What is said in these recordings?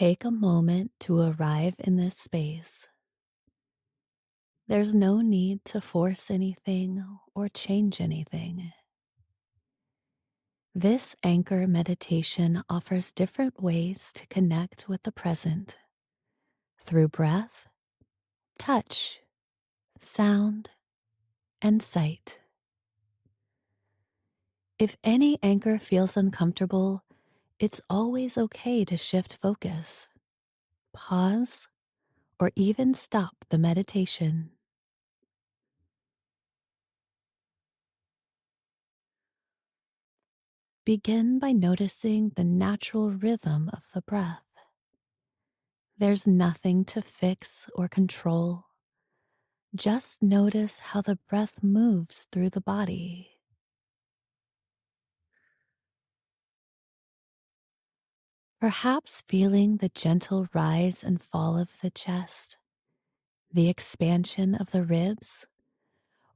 Take a moment to arrive in this space. There's no need to force anything or change anything. This anchor meditation offers different ways to connect with the present through breath, touch, sound, and sight. If any anchor feels uncomfortable, it's always okay to shift focus, pause, or even stop the meditation. Begin by noticing the natural rhythm of the breath. There's nothing to fix or control. Just notice how the breath moves through the body. Perhaps feeling the gentle rise and fall of the chest, the expansion of the ribs,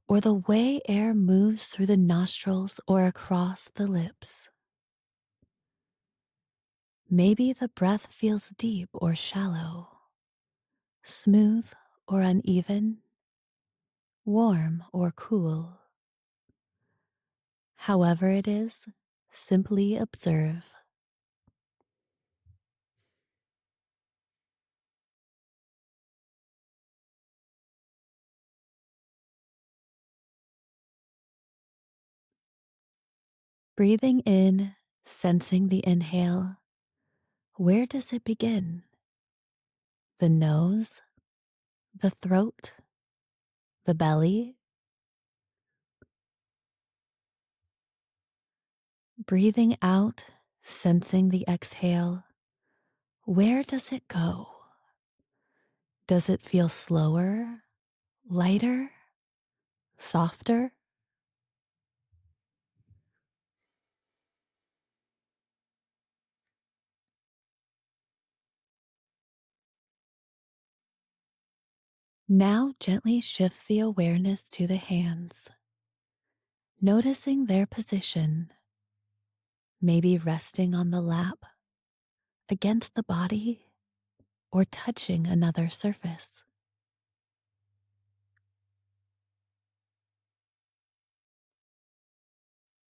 or the way air moves through the nostrils or across the lips. Maybe the breath feels deep or shallow, smooth or uneven, warm or cool. However it is, simply observe. Breathing in, sensing the inhale. Where does it begin? The nose, the throat, the belly? Breathing out, sensing the exhale. Where does it go? Does it feel slower, lighter, softer? Now gently shift the awareness to the hands, noticing their position, maybe resting on the lap, against the body, or touching another surface.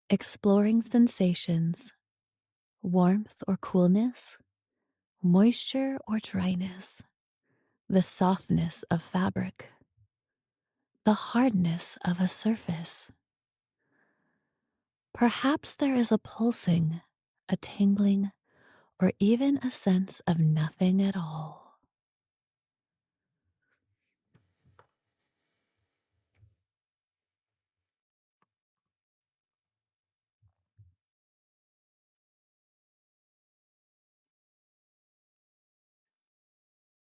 Exploring sensations, warmth or coolness, moisture or dryness, the softness of fabric, the hardness of a surface. Perhaps there is a pulsing, a tingling, or even a sense of nothing at all.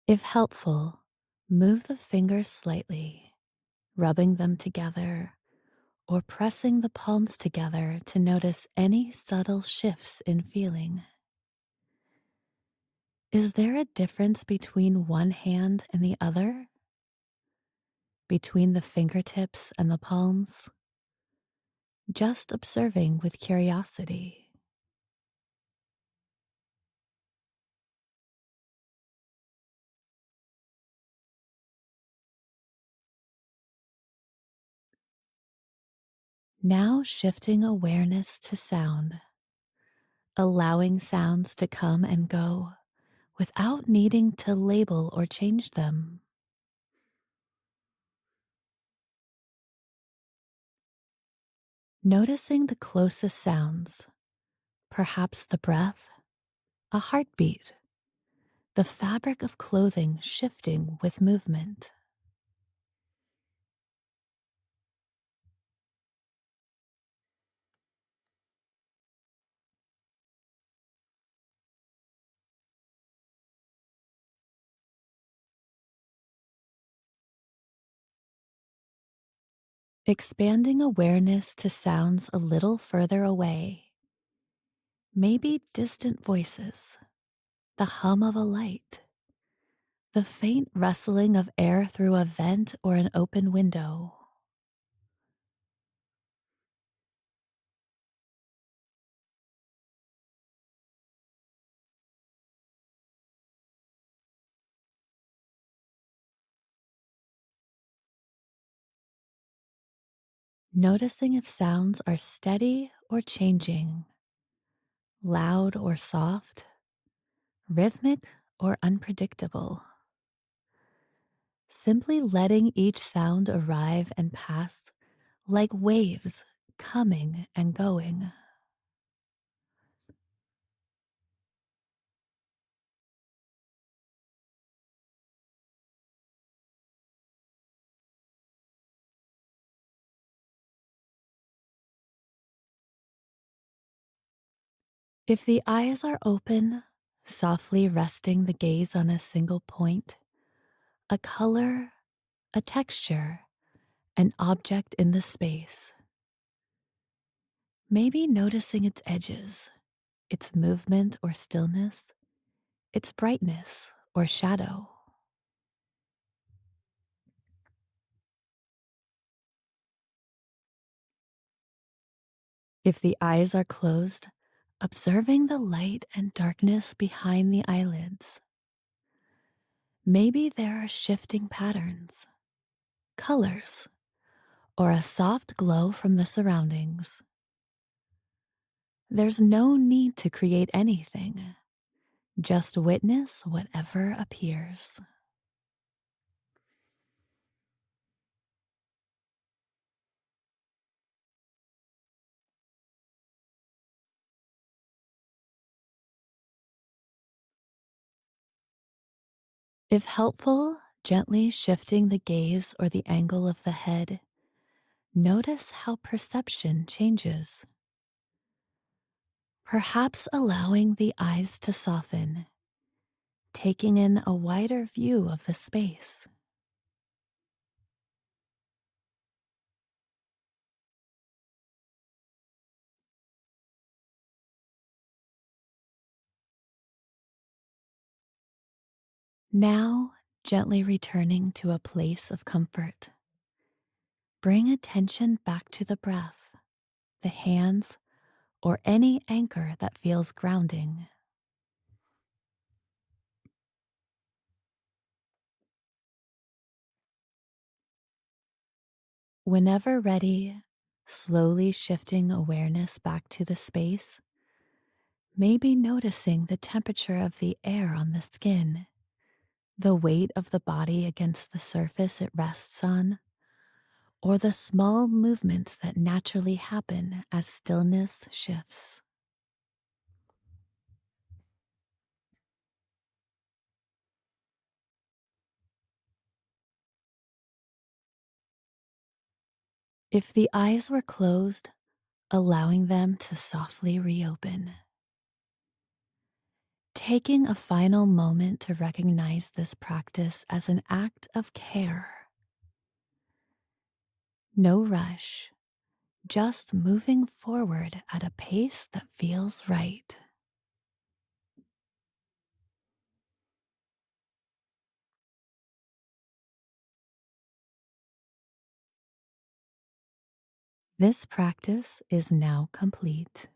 If helpful, move the fingers slightly, rubbing them together or pressing the palms together to notice any subtle shifts in feeling. Is there a difference between one hand and the other? Between the fingertips and the palms? Just observing with curiosity. Now shifting awareness to sound, allowing sounds to come and go without needing to label or change them. Noticing the closest sounds, perhaps the breath, a heartbeat, the fabric of clothing shifting with movement. Expanding awareness to sounds a little further away, maybe distant voices, the hum of a light, the faint rustling of air through a vent or an open window. noticing if sounds are steady or changing, loud or soft, rhythmic or unpredictable. Simply letting each sound arrive and pass like waves coming and going. If the eyes are open, softly resting the gaze on a single point, a color, a texture, an object in the space. Maybe noticing its edges, its movement or stillness, its brightness or shadow. If the eyes are closed, observing the light and darkness behind the eyelids. Maybe there are shifting patterns, colors, or a soft glow from the surroundings. There's no need to create anything, just witness whatever appears. If helpful, gently shifting the gaze or the angle of the head, notice how perception changes. Perhaps allowing the eyes to soften, taking in a wider view of the space. Now, gently returning to a place of comfort. Bring attention back to the breath, the hands, or any anchor that feels grounding. Whenever ready, slowly shifting awareness back to the space, maybe noticing the temperature of the air on the skin, the weight of the body against the surface it rests on, or the small movements that naturally happen as stillness shifts. If the eyes were closed, allowing them to softly reopen. Taking a final moment to recognize this practice as an act of care. No rush, just moving forward at a pace that feels right. This practice is now complete.